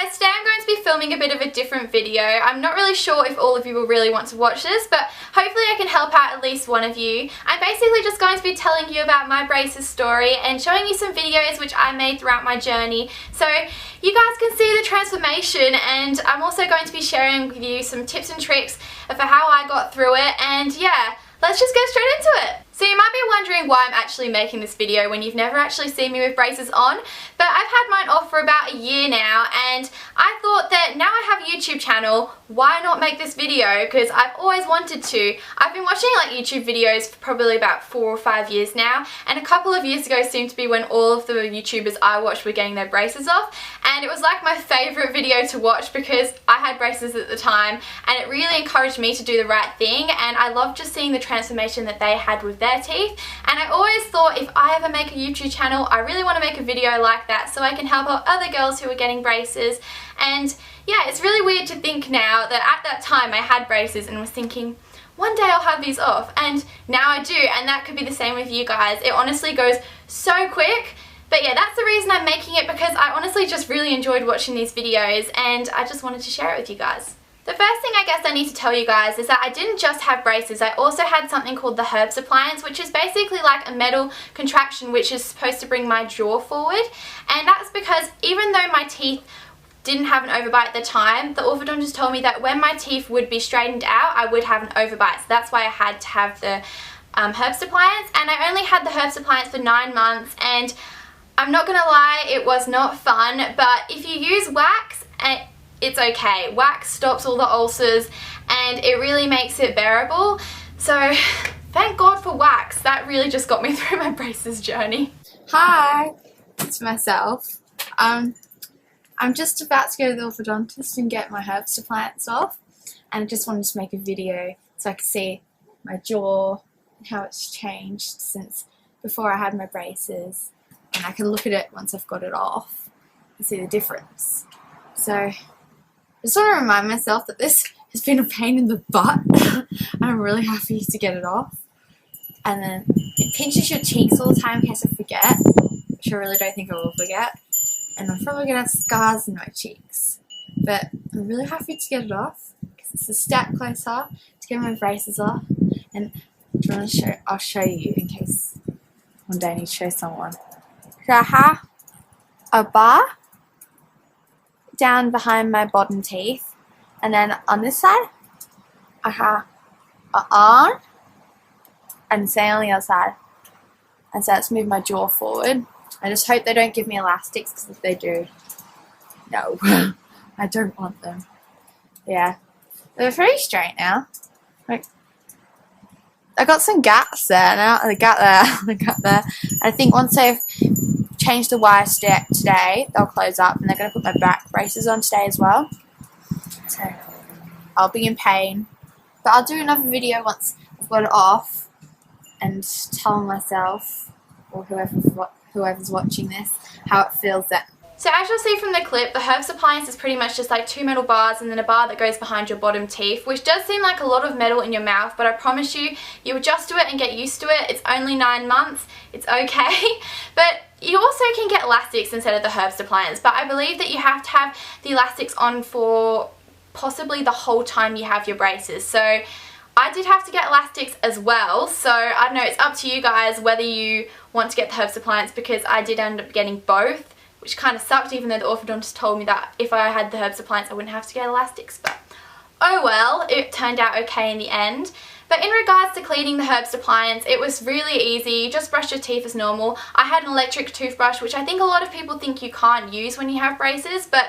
guys, today I'm going to be filming a bit of a different video. I'm not really sure if all of you will really want to watch this, but hopefully I can help out at least one of you. I'm basically just going to be telling you about my braces story and showing you some videos which I made throughout my journey, so you guys can see the transformation. And I'm also going to be sharing with you some tips and tricks for how I got through it, and yeah, let's just get straight into it. So you might be wondering why I'm actually making this video when you've never actually seen me with braces on, but I've had mine off for about a year now, and I thought that now I have a YouTube channel, why not make this video, because I've always wanted to. I've been watching like YouTube videos for probably about 4 or 5 years now, and a couple of years ago seemed to be when all of the YouTubers I watched were getting their braces off, and it was like my favourite video to watch because I had braces at the time, and it really encouraged me to do the right thing, and I loved just seeing the transformation that they had with their teeth. And I always thought if I ever make a YouTube channel, I really want to make a video like that so I can help out other girls who are getting braces. And yeah, it's really weird to think now that at that time I had braces and was thinking, one day I'll have these off, and now I do, and that could be the same with you guys. It honestly goes so quick. But yeah, that's the reason I'm making it, because I honestly just really enjoyed watching these videos and I just wanted to share it with you guys. The first thing I guess I need to tell you guys is that I didn't just have braces, I also had something called the Herbst appliance, which is basically like a metal contraction which is supposed to bring my jaw forward. And that's because even though my teeth didn't have an overbite at the time, the orthodontist told me that when my teeth would be straightened out, I would have an overbite. So that's why I had to have the Herbst appliance, and I only had the Herbst appliance for 9 months, and I'm not gonna lie, it was not fun, but if you use wax, it's okay. Wax stops all the ulcers and it really makes it bearable. So thank God for wax. That really just got me through my braces journey. Hi, it's myself. I'm just about to go to the orthodontist and get my Herbst appliance off, and I just wanted to make a video so I could see my jaw and how it's changed since before I had my braces, and I can look at it once I've got it off and see the difference. So I just want to remind myself that this has been a pain in the butt and I'm really happy to get it off. And then it pinches your cheeks all the time in case I forget, which I really don't think I will forget. And I'm probably going to have scars in my cheeks. But I'm really happy to get it off because it's a step closer to get my braces off. And do you want to show? I'll show you in case one day I need to show someone. So I have a bar down behind my bottom teeth, and then on this side I have an arm, and same on the other side. And so let's move my jaw forward. I just hope they don't give me elastics, because if they do, no, I don't want them. Yeah, they're pretty straight now. Like, I got some gaps there now, the gap there, the gap there. I think once they've changed the wire step today, they'll close up, and they're going to put my back braces on today as well. So I'll be in pain, but I'll do another video once I've got it off and tell myself, or whoever's watching this, how it feels then. So as you'll see from the clip, the Herbst appliance is pretty much just like 2 metal bars and then a bar that goes behind your bottom teeth, which does seem like a lot of metal in your mouth, but I promise you, you adjust to it and get used to it. It's only 9 months, it's okay. But you also can get elastics instead of the Herbst appliance, but I believe that you have to have the elastics on for possibly the whole time you have your braces. So I did have to get elastics as well, so I don't know, it's up to you guys whether you want to get the Herbst appliance, because I did end up getting both, which kind of sucked, even though the orthodontist told me that if I had the Herbst appliance I wouldn't have to get elastics, but oh well, it turned out okay in the end. But in regards to cleaning the Herbst appliance, it was really easy. You just brush your teeth as normal. I had an electric toothbrush, which I think a lot of people think you can't use when you have braces, but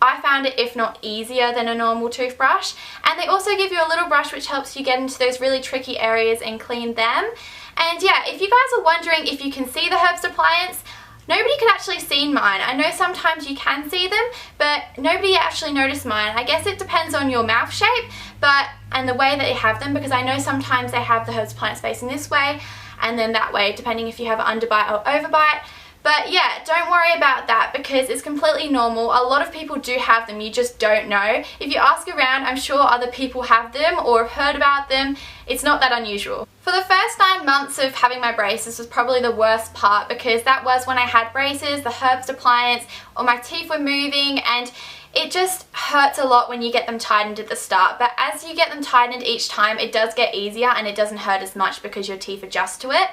I found it, if not easier than a normal toothbrush. And they also give you a little brush which helps you get into those really tricky areas and clean them. And yeah, if you guys are wondering if you can see the Herbst appliance, nobody could actually see mine. I know sometimes you can see them, but nobody actually noticed mine. I guess it depends on your mouth shape and the way that you have them, because I know sometimes they have the Herbst appliance facing this way and then that way, depending if you have an underbite or overbite. But yeah, don't worry about that because it's completely normal. A lot of people do have them, you just don't know. If you ask around, I'm sure other people have them or have heard about them. It's not that unusual. For the first 9 months of having my braces was probably the worst part because that was when I had braces, the Herbst appliance, or my teeth were moving, and it just hurts a lot when you get them tightened at the start, but as you get them tightened each time, it does get easier and it doesn't hurt as much because your teeth adjust to it.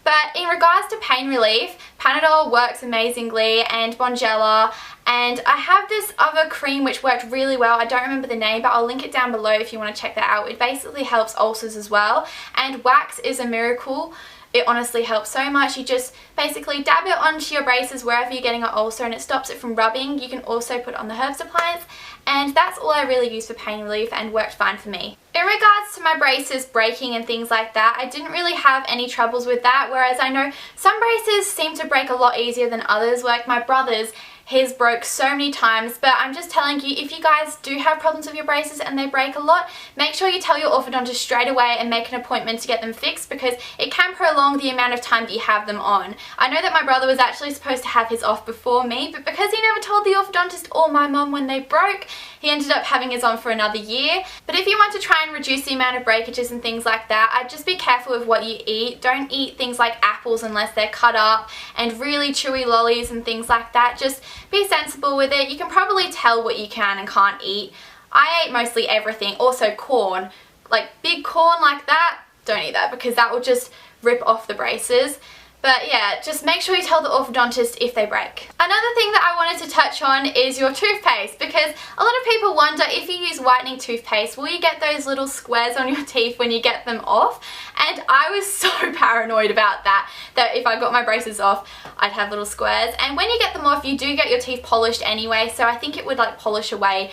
But in regards to pain relief, Panadol works amazingly, and Bonjela, and I have this other cream which worked really well. I don't remember the name, but I'll link it down below if you want to check that out. It basically helps ulcers as well, and wax is a miracle. It honestly helps so much. You just basically dab it onto your braces wherever you're getting an ulcer and it stops it from rubbing. You can also put it on the herbs appliance, and that's all I really use for pain relief and worked fine for me. In regards to my braces breaking and things like that, I didn't really have any troubles with that, whereas I know some braces seem to break a lot easier than others. Like my brother's, his broke so many times, but I'm just telling you, if you guys do have problems with your braces and they break a lot, make sure you tell your orthodontist straight away and make an appointment to get them fixed, because it can prolong the amount of time that you have them on. I know that my brother was actually supposed to have his off before me, but because he never told the orthodontist or my mum when they broke, he ended up having his on for another year. But if you want to try and reduce the amount of breakages and things like that, I'd just be careful with what you eat. Don't eat things like apples unless they're cut up, and really chewy lollies and things like that. Just be sensible with it. You can probably tell what you can and can't eat. I ate mostly everything. Also corn, like big corn like that, don't eat that because that will just rip off the braces. But yeah, just make sure you tell the orthodontist if they break. Another thing that I wanted to touch on is your toothpaste, because a lot of people wonder, if you use whitening toothpaste, will you get those little squares on your teeth when you get them off? And I was so paranoid about that if I got my braces off, I'd have little squares. And when you get them off, you do get your teeth polished anyway, so I think it would like polish away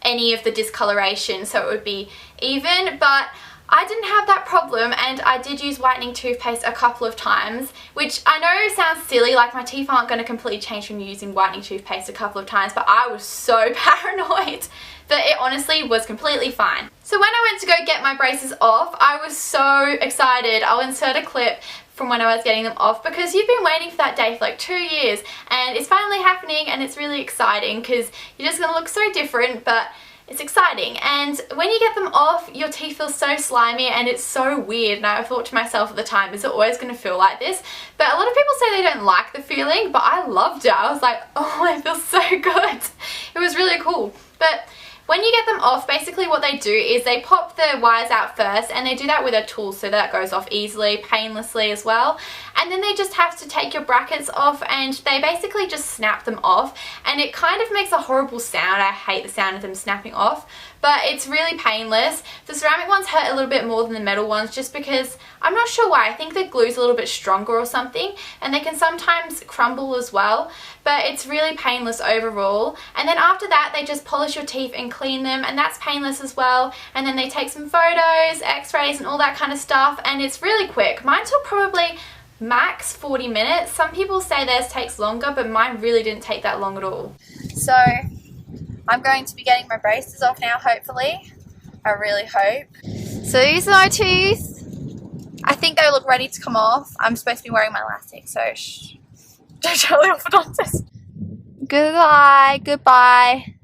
any of the discoloration so it would be even. But I didn't have that problem, and I did use whitening toothpaste a couple of times, which I know sounds silly, like my teeth aren't going to completely change from using whitening toothpaste a couple of times, but I was so paranoid that it honestly was completely fine. So when I went to go get my braces off, I was so excited. I'll insert a clip from when I was getting them off, because you've been waiting for that day for like 2 years, and it's finally happening, and it's really exciting because you're just going to look so different, but it's exciting. And when you get them off, your teeth feel so slimy and it's so weird, and I thought to myself at the time, is it always going to feel like this? But a lot of people say they don't like the feeling, but I loved it. I was like, oh, it feels so good. It was really cool. But when you get them off, basically what they do is they pop the wires out first, and they do that with a tool so that goes off easily, painlessly as well. And then they just have to take your brackets off, and they basically just snap them off, and it kind of makes a horrible sound. I hate the sound of them snapping off, but it's really painless. The ceramic ones hurt a little bit more than the metal ones, just because I'm not sure why. I think the glue's a little bit stronger or something, and they can sometimes crumble as well, but it's really painless overall. And then after that, they just polish your teeth and clean them, and that's painless as well. And then they take some photos, x-rays and all that kind of stuff, and it's really quick. Mine took probably max 40 minutes. Some people say theirs takes longer, but mine really didn't take that long at all. So I'm going to be getting my braces off now, hopefully. I really hope. So these are my teeth. I think they look ready to come off. I'm supposed to be wearing my elastic, so shh. Don't tell the orthodontist. Goodbye, goodbye.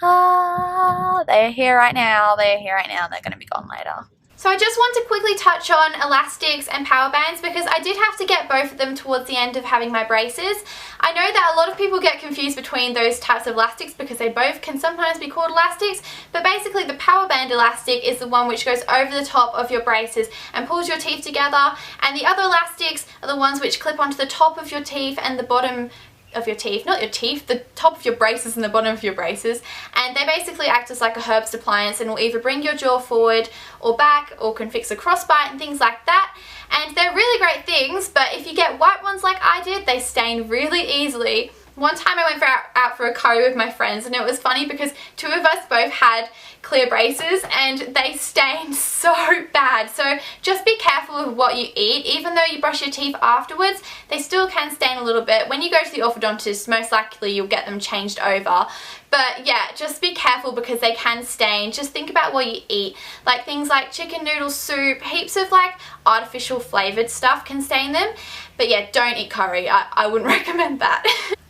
Ah, they are here right now. They are here right now. They're going to be gone later. So I just want to quickly touch on elastics and power bands, because I did have to get both of them towards the end of having my braces. I know that a lot of people get confused between those types of elastics because they both can sometimes be called elastics, but basically the power band elastic is the one which goes over the top of your braces and pulls your teeth together, and the other elastics are the ones which clip onto the top of your teeth and the bottom of your teeth, not your teeth, the top of your braces and the bottom of your braces, and they basically act as like a herbs appliance and will either bring your jaw forward or back, or can fix a crossbite and things like that. And they're really great things, but if you get white ones like I did, they stain really easily. One time I went out for a curry with my friends, and it was funny because two of us both had clear braces and they stained so bad. So just be careful with what you eat. Even though you brush your teeth afterwards, they still can stain a little bit. When you go to the orthodontist, most likely you'll get them changed over. But yeah, just be careful because they can stain. Just think about what you eat. Like things like chicken noodle soup, heaps of like artificial flavored stuff can stain them. But yeah, don't eat curry. I wouldn't recommend that.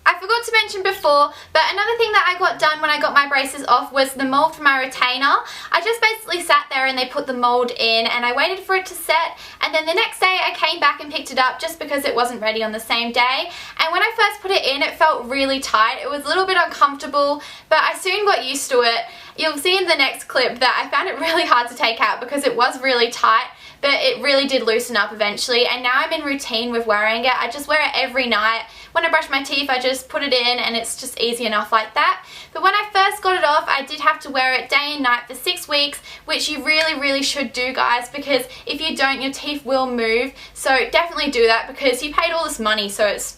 I forgot to mention before, but another thing that I got done when I got my braces off was the mold from my retainer. I just basically sat there and they put the mold in and I waited for it to set, and then the next day I came back and picked it up just because it wasn't ready on the same day. And when I first put it in, it felt really tight. It was a little bit uncomfortable, but I soon got used to it. You'll see in the next clip that I found it really hard to take out because it was really tight, but it really did loosen up eventually, and now I'm in routine with wearing it. I just wear it every night. When I brush my teeth, I just put it in and it's just easy enough like that. But when I first got it off, I did have to wear it day and night for 6 weeks, which you really should do, guys, because if you don't, your teeth will move. So definitely do that because you paid all this money, so it's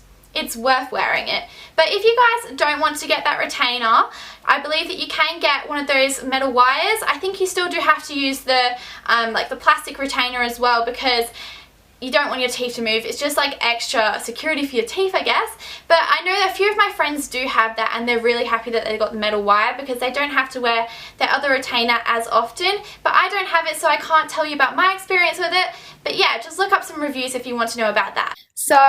worth wearing it. But if you guys don't want to get that retainer, I believe that you can get one of those metal wires. I think you still do have to use the like the plastic retainer as well, because you don't want your teeth to move. It's just like extra security for your teeth, I guess. But I know that a few of my friends do have that and they're really happy that they got the metal wire because they don't have to wear their other retainer as often. But I don't have it, so I can't tell you about my experience with it. But yeah, just look up some reviews if you want to know about that. So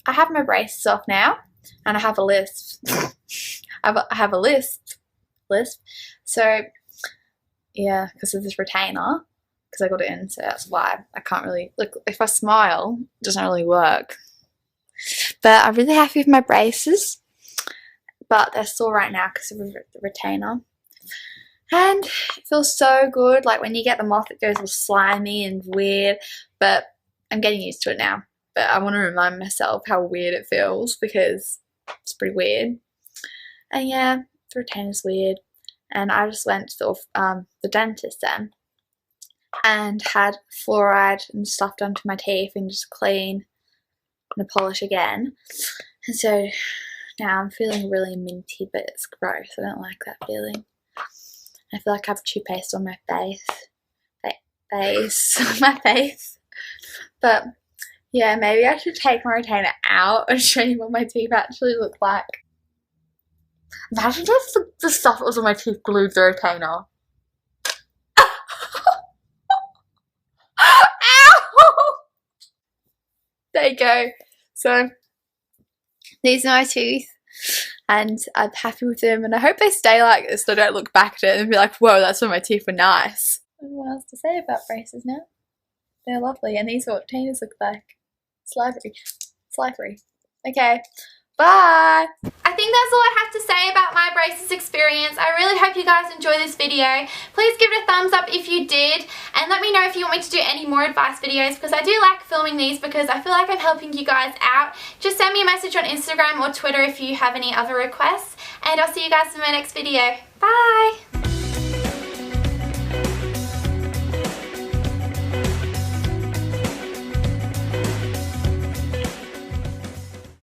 I have my braces off now and I have a lisp. I have a lisp. So yeah, because of this retainer, because I got it in, so that's why I can't really look. If I smile, it doesn't really work. But I'm really happy with my braces, but they're sore right now because of the retainer. And it feels so good. Like when you get them off, it goes all slimy and weird, but I'm getting used to it now. But I want to remind myself how weird it feels because it's pretty weird. And yeah, the retainer's weird. And I just went to the dentist then and had fluoride and stuff done to my teeth and just clean and polish again. And so now I'm feeling really minty, but it's gross. I don't like that feeling. I feel like I have toothpaste on my face. My face. But yeah, maybe I should take my retainer out and show you what my teeth actually look like. Imagine if the stuff that was on my teeth glued the retainer. Ow! There you go. So these are my teeth and I'm happy with them, and I hope they stay like this so I don't look back at it and be like, whoa, that's when my teeth were nice. I don't know what else to say about braces now. They're lovely, and these are what retainers look like. Slivery. Okay. Bye! I think that's all I have to say about my braces experience. I really hope you guys enjoy this video. Please give it a thumbs up if you did, and let me know if you want me to do any more advice videos, because I do like filming these because I feel like I'm helping you guys out. Just send me a message on Instagram or Twitter if you have any other requests, and I'll see you guys in my next video. Bye!